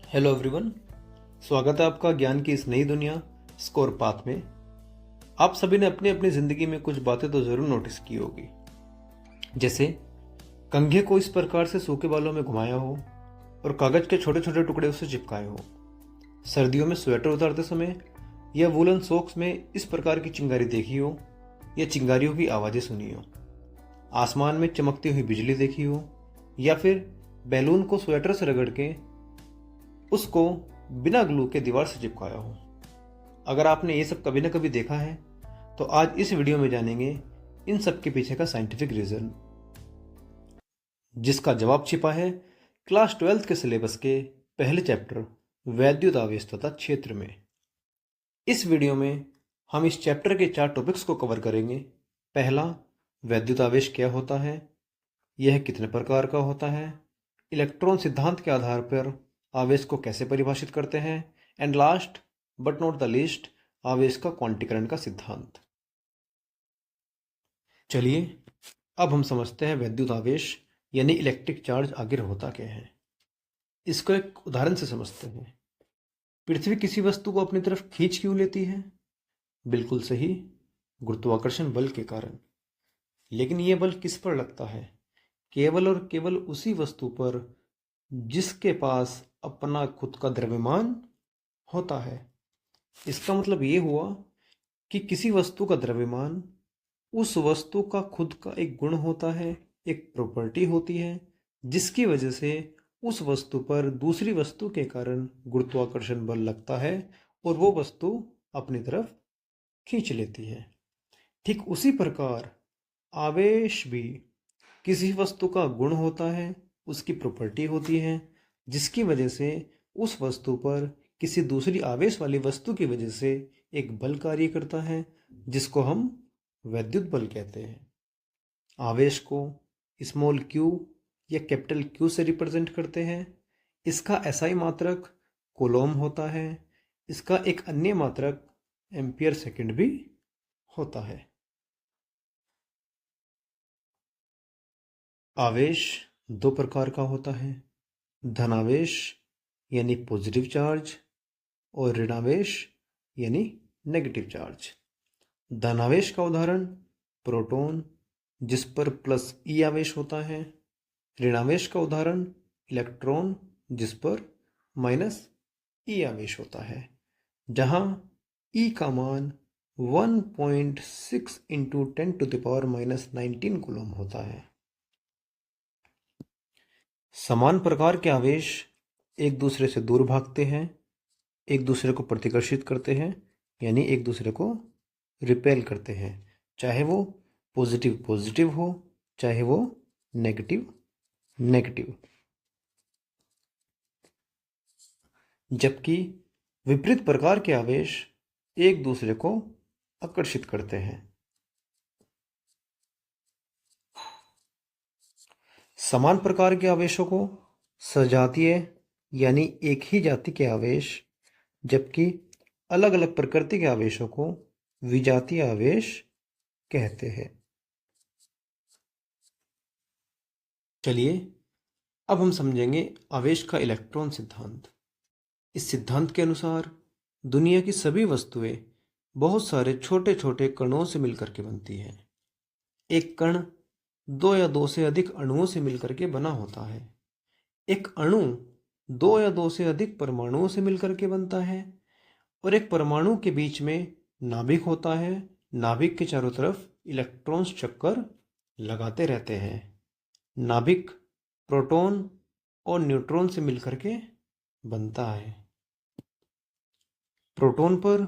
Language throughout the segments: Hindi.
हेलो एवरीवन, स्वागत है आपका ज्ञान की इस नई दुनिया स्कोर पाथ में। आप सभी ने अपनी अपनी जिंदगी में कुछ बातें तो जरूर नोटिस की होगी, जैसे कंघे को इस प्रकार से सूखे बालों में घुमाया हो और कागज के छोटे छोटे टुकड़े उसे चिपकाए हो। सर्दियों में स्वेटर उतारते समय या वूलन सॉक्स में इस प्रकार की चिंगारी देखी हो या चिंगारियों की आवाजें सुनी हो। आसमान में चमकती हुई बिजली देखी हो या फिर बैलून को स्वेटर से रगड़ के उसको बिना ग्लू के दीवार से चिपकाया हो। अगर आपने ये सब कभी ना कभी देखा है तो आज इस वीडियो में जानेंगे इन सब के पीछे का साइंटिफिक रीजन, जिसका जवाब छिपा है क्लास 12th के सिलेबस के पहले चैप्टर वैद्युत आवेश तथा क्षेत्र में। इस वीडियो में हम इस चैप्टर के 4 टॉपिक्स को कवर करेंगे। पहला, वैद्युत आवेश क्या होता है, यह कितने प्रकार का होता है, इलेक्ट्रॉन सिद्धांत के आधार पर आवेश को कैसे परिभाषित करते हैं, and last but not the least, आवेश का क्वांटीकरण का सिद्धांत। चलिए अब हम समझते हैं वैद्युत आवेश यानी इलेक्ट्रिक चार्ज आखिर होता क्या है। इसको एक उदाहरण से समझते हैं। पृथ्वी किसी वस्तु को अपनी तरफ खींच क्यों लेती है? बिल्कुल सही, गुरुत्वाकर्षण बल के कारण। लेकिन यह बल किस पर लगता है? केवल और केवल उसी वस्तु पर जिसके पास अपना खुद का द्रव्यमान होता है। इसका मतलब ये हुआ कि किसी वस्तु का द्रव्यमान उस वस्तु का खुद का एक गुण होता है, एक प्रॉपर्टी होती है, जिसकी वजह से उस वस्तु पर दूसरी वस्तु के कारण गुरुत्वाकर्षण बल लगता है और वो वस्तु अपनी तरफ खींच लेती है। ठीक उसी प्रकार आवेश भी किसी वस्तु का गुण होता है, उसकी प्रॉपर्टी होती है, जिसकी वजह से उस वस्तु पर किसी दूसरी आवेश वाली वस्तु की वजह से एक बल कार्य करता है, जिसको हम वैद्युत बल कहते हैं। आवेश को स्मॉल क्यू या कैपिटल क्यू से रिप्रेजेंट करते हैं। इसका एसआई मात्रक कूलॉम होता है। इसका एक अन्य मात्रक एम्पियर सेकंड भी होता है। आवेश दो प्रकार का होता है, धनावेश यानी पॉजिटिव चार्ज और ऋणावेश यानी नेगेटिव चार्ज। धनावेश का उदाहरण प्रोटॉन, जिस पर प्लस ई आवेश होता है। ऋणावेश का उदाहरण इलेक्ट्रॉन, जिस पर माइनस ई आवेश होता है, जहां ई का मान 1.6 इंटू 10⁻⁻19 कूलम होता है। समान प्रकार के आवेश एक दूसरे से दूर भागते हैं, एक दूसरे को प्रतिकर्षित करते हैं, यानी एक दूसरे को रिपेल करते हैं, चाहे वो पॉजिटिव पॉजिटिव हो, चाहे वो नेगेटिव नेगेटिव। जबकि विपरीत प्रकार के आवेश एक दूसरे को आकर्षित करते हैं। समान प्रकार के आवेशों को सजातीय यानी एक ही जाति के आवेश, जबकि अलग अलग प्रकृति के आवेशों को विजातीय आवेश कहते हैं। चलिए अब हम समझेंगे आवेश का इलेक्ट्रॉन सिद्धांत। इस सिद्धांत के अनुसार दुनिया की सभी वस्तुएं बहुत सारे छोटे छोटे कणों से मिलकर के बनती हैं। एक कण दो या दो से अधिक अणुओं से मिलकर के बना होता है। एक अणु दो या दो से अधिक परमाणुओं से मिलकर के बनता है और एक परमाणु के बीच में नाभिक होता है। नाभिक के चारों तरफ इलेक्ट्रॉन्स चक्कर लगाते रहते हैं। नाभिक प्रोटॉन और न्यूट्रॉन से मिलकर के बनता है। प्रोटॉन पर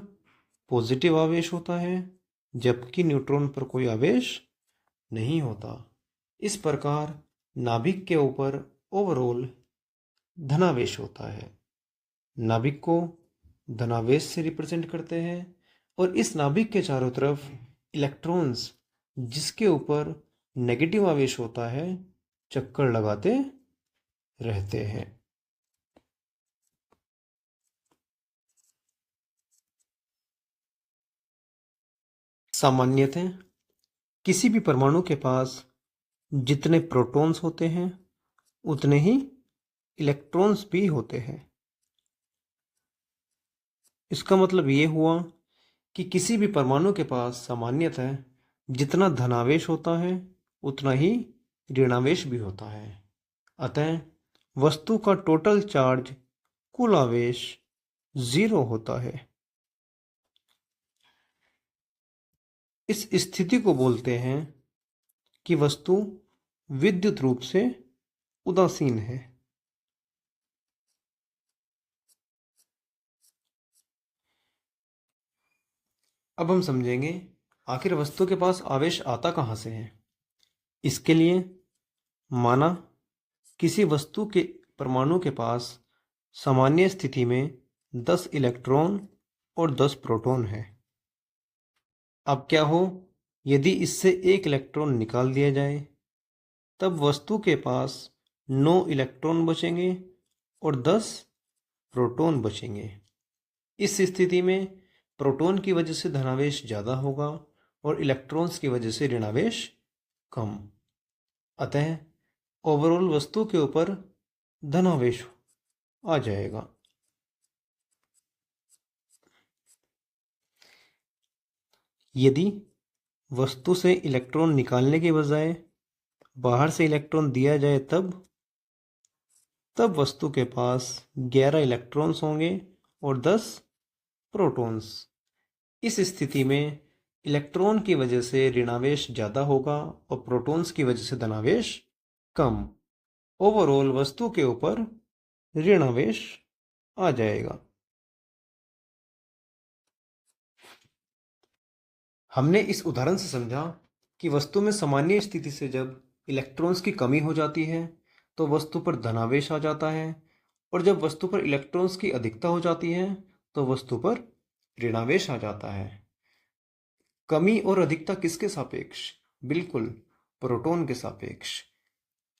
पॉजिटिव आवेश होता है, जबकि न्यूट्रॉन पर कोई आवेश नहीं होता। इस प्रकार नाभिक के ऊपर ओवरऑल धनावेश होता है। नाभिक को धनावेश से रिप्रेजेंट करते हैं और इस नाभिक के चारों तरफ इलेक्ट्रॉन्स, जिसके ऊपर नेगेटिव आवेश होता है, चक्कर लगाते रहते हैं। सामान्यतः किसी भी परमाणु के पास जितने प्रोटॉन्स होते हैं उतने ही इलेक्ट्रॉन्स भी होते हैं। इसका मतलब ये हुआ कि किसी भी परमाणु के पास सामान्यतः जितना धनावेश होता है उतना ही ऋणावेश भी होता है। अतः वस्तु का टोटल चार्ज, कुल आवेश 0 होता है। इस स्थिति को बोलते हैं कि वस्तु विद्युत रूप से उदासीन है। अब हम समझेंगे आखिर वस्तु के पास आवेश आता कहाँ से है। इसके लिए माना किसी वस्तु के परमाणु के पास सामान्य स्थिति में 10 इलेक्ट्रॉन और 10 प्रोटॉन है। अब क्या हो यदि इससे एक इलेक्ट्रॉन निकाल दिया जाए, तब वस्तु के पास 9 इलेक्ट्रॉन बचेंगे और 10 प्रोटॉन बचेंगे। इस स्थिति में प्रोटॉन की वजह से धनावेश ज़्यादा होगा और इलेक्ट्रॉन्स की वजह से ऋणावेश कम। अतः ओवरऑल वस्तु के ऊपर धनावेश आ जाएगा। यदि वस्तु से इलेक्ट्रॉन निकालने के बजाय बाहर से इलेक्ट्रॉन दिया जाए तब वस्तु के पास 11 इलेक्ट्रॉन्स होंगे और 10 प्रोटॉन्स। इस स्थिति में इलेक्ट्रॉन की वजह से ऋणावेश ज़्यादा होगा और प्रोटॉन्स की वजह से धनावेश कम। ओवरऑल वस्तु के ऊपर ऋणावेश आ जाएगा। हमने इस उदाहरण से समझा कि वस्तु में सामान्य स्थिति से जब इलेक्ट्रॉन्स की कमी हो जाती है तो वस्तु पर धनावेश आ जाता है, और जब वस्तु पर इलेक्ट्रॉन्स की अधिकता हो जाती है तो वस्तु पर ऋणावेश आ जाता है। कमी और अधिकता किसके सापेक्ष? बिल्कुल, प्रोटॉन के सापेक्ष।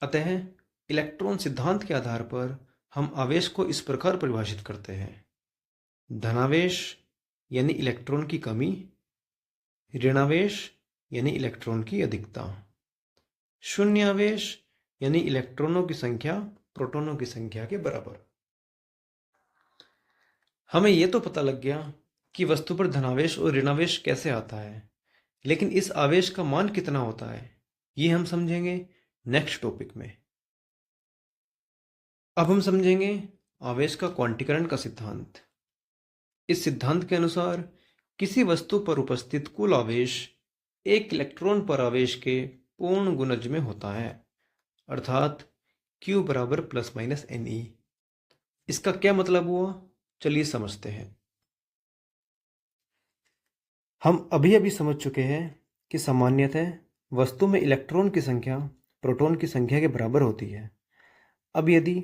अतः इलेक्ट्रॉन सिद्धांत के आधार पर हम आवेश को इस प्रकार परिभाषित करते हैं: धनावेश यानी इलेक्ट्रॉन की कमी, ऋणावेश यानी इलेक्ट्रॉन की अधिकता, शून्य आवेश यानी इलेक्ट्रॉनों की संख्या प्रोटॉनों की संख्या के बराबर। हमें यह तो पता लग गया कि वस्तु पर धनावेश और ऋणावेश कैसे आता है, लेकिन इस आवेश का मान कितना होता है ये हम समझेंगे नेक्स्ट टॉपिक में। अब हम समझेंगे आवेश का क्वांटीकरण का सिद्धांत। इस सिद्धांत के अनुसार किसी वस्तु पर उपस्थित कुल आवेश एक इलेक्ट्रॉन पर आवेश के पूर्ण गुणज में होता है, अर्थात Q बराबर प्लस माइनस Ne। इसका क्या मतलब हुआ, चलिए समझते हैं। हम अभी अभी समझ चुके हैं कि सामान्यतः वस्तु में इलेक्ट्रॉन की संख्या प्रोटॉन की संख्या के बराबर होती है। अब यदि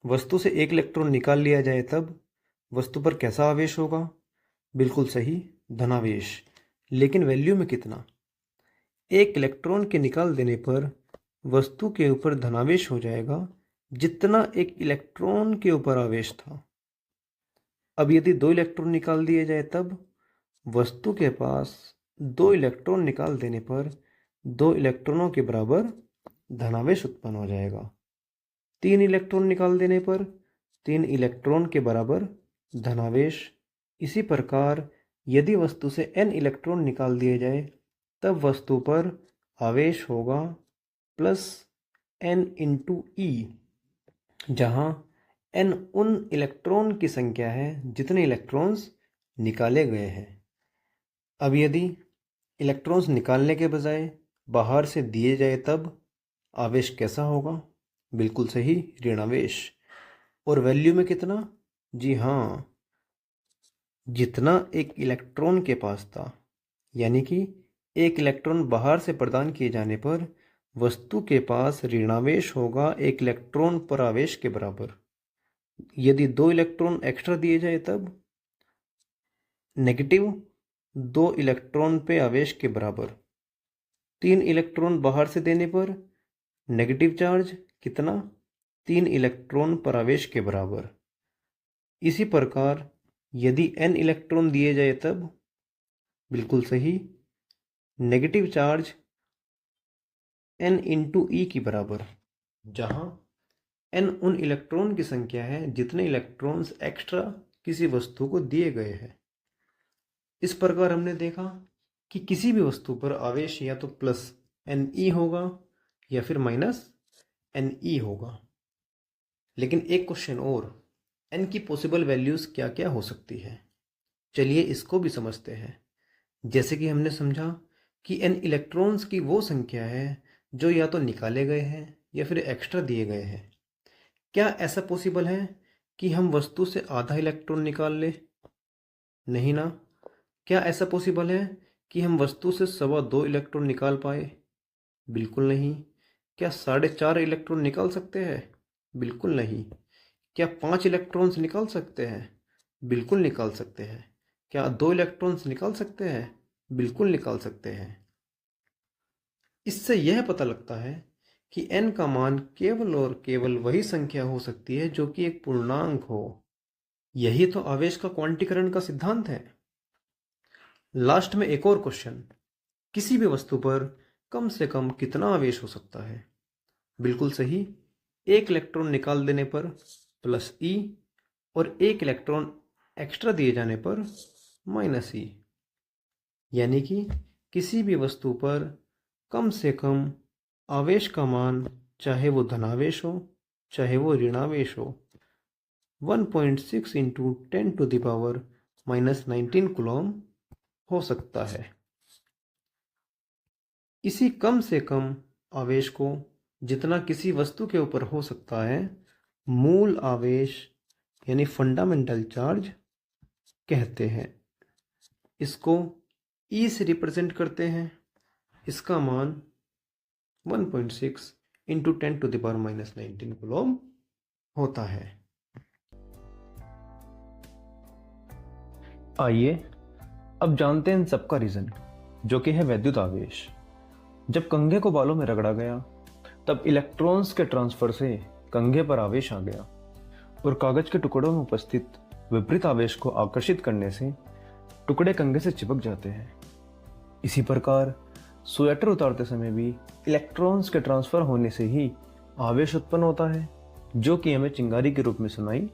वस्तु से एक इलेक्ट्रॉन निकाल लिया जाए तब वस्तु पर कैसा आवेश होगा? बिल्कुल सही, धनावेश। लेकिन वैल्यू में कितना? एक इलेक्ट्रॉन के निकाल देने पर वस्तु के ऊपर धनावेश हो जाएगा जितना एक इलेक्ट्रॉन के ऊपर आवेश था। अब यदि 2 इलेक्ट्रॉन निकाल दिए जाए तब वस्तु के पास 2 इलेक्ट्रॉन निकाल देने पर 2 इलेक्ट्रॉनों के बराबर धनावेश उत्पन्न हो जाएगा। 3 इलेक्ट्रॉन निकाल देने पर 3 इलेक्ट्रॉन के बराबर धनावेश। इसी प्रकार यदि वस्तु से n इलेक्ट्रॉन निकाल दिए जाए तब वस्तु पर आवेश होगा प्लस n इंटू ई, जहाँ n उन इलेक्ट्रॉन की संख्या है जितने इलेक्ट्रॉन्स निकाले गए हैं। अब यदि इलेक्ट्रॉन्स निकालने के बजाय बाहर से दिए जाए तब आवेश कैसा होगा? बिल्कुल सही, ऋणावेश। और वैल्यू में कितना? जी हाँ, जितना एक इलेक्ट्रॉन के पास था, यानी कि एक इलेक्ट्रॉन बाहर से प्रदान किए जाने पर वस्तु के पास ऋणावेश होगा एक इलेक्ट्रॉन पर आवेश के बराबर। यदि 2 इलेक्ट्रॉन एक्स्ट्रा दिए जाए तब नेगेटिव 2 इलेक्ट्रॉन पे आवेश के बराबर। 3 इलेक्ट्रॉन बाहर से देने पर नेगेटिव चार्ज कितना? 3 इलेक्ट्रॉन पर आवेश के बराबर। इसी प्रकार यदि n इलेक्ट्रॉन दिए जाए तब बिल्कुल सही, नेगेटिव चार्ज n इंटू ई की बराबर, जहां n उन इलेक्ट्रॉन की संख्या है जितने इलेक्ट्रॉन्स एक्स्ट्रा किसी वस्तु को दिए गए हैं। इस प्रकार हमने देखा कि किसी भी वस्तु पर आवेश या तो प्लस NE होगा या फिर माइनस NE होगा। लेकिन एक क्वेश्चन और, n की पॉसिबल वैल्यूज क्या क्या हो सकती है, चलिए इसको भी समझते हैं। जैसे कि हमने समझा कि n इलेक्ट्रॉन्स की वो संख्या है जो या तो निकाले गए हैं या फिर एक्स्ट्रा दिए गए हैं। क्या ऐसा पॉसिबल है कि हम वस्तु से आधा इलेक्ट्रॉन निकाल लें? नहीं ना। क्या ऐसा पॉसिबल है कि हम वस्तु से 2.25 इलेक्ट्रॉन निकाल पाए? बिल्कुल नहीं। क्या 4.5 इलेक्ट्रॉन निकाल सकते हैं? बिल्कुल नहीं। क्या 5 इलेक्ट्रॉन्स निकाल सकते हैं? बिल्कुल निकाल सकते हैं। क्या 2 इलेक्ट्रॉन्स निकाल सकते हैं? बिल्कुल निकाल सकते हैं। इससे यह पता लगता है कि n का मान केवल और केवल वही संख्या हो सकती है जो कि एक पूर्णांक हो। यही तो आवेश का क्वांटीकरण का सिद्धांत है। लास्ट में एक और क्वेश्चन, किसी भी वस्तु पर कम से कम कितना आवेश हो सकता है? बिल्कुल सही, 1 इलेक्ट्रॉन निकाल देने पर प्लस E और 1 इलेक्ट्रॉन एक्स्ट्रा दिए जाने पर माइनस E। यानी कि किसी भी वस्तु पर कम से कम आवेश का मान, चाहे वो धनावेश हो चाहे वो ऋणावेश हो, 1.6 इंटू 10⁻⁻19 कूलम हो सकता है। इसी कम से कम आवेश को जितना किसी वस्तु के ऊपर हो सकता है, मूल आवेश यानी फंडामेंटल चार्ज कहते हैं। इसको E से रिप्रेजेंट करते हैं। इसका मान 1.6 इंटू 10⁻⁻19 कूलम होता है। आइए अब जानते हैं इन सबका रीजन, जो कि है वैद्युत आवेश। जब कंघे को बालों में रगड़ा गया तब इलेक्ट्रॉन्स के ट्रांसफर से कंघे पर आवेश आ गया और कागज के टुकड़ों में उपस्थित विपरीत आवेश को आकर्षित करने से टुकड़े कंघे से चिपक जाते हैं। इसी प्रकार स्वेटर उतारते समय भी इलेक्ट्रॉन्स के ट्रांसफर होने से ही आवेश उत्पन्न होता है, जो कि हमें चिंगारी के रूप में सुनाई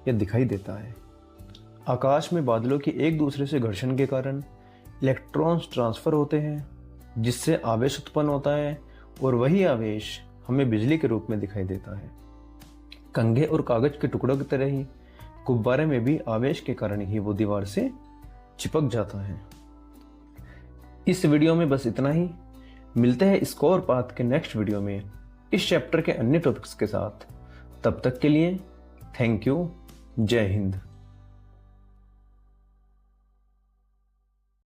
या दिखाई देता है। आकाश में बादलों की एक दूसरे से घर्षण के कारण इलेक्ट्रॉन्स ट्रांसफर होते हैं, जिससे आवेश उत्पन्न होता है और वही आवेश हमें बिजली के रूप में दिखाई देता है। कंघे और कागज के टुकड़ों की तरह ही गुब्बारे में भी आवेश के कारण ही वो दीवार से चिपक जाता है। इस वीडियो में बस इतना ही। मिलते हैं स्कोर पाथ के नेक्स्ट वीडियो में इस चैप्टर के अन्य टॉपिक्स के साथ। तब तक के लिए थैंक यू। जय हिंद।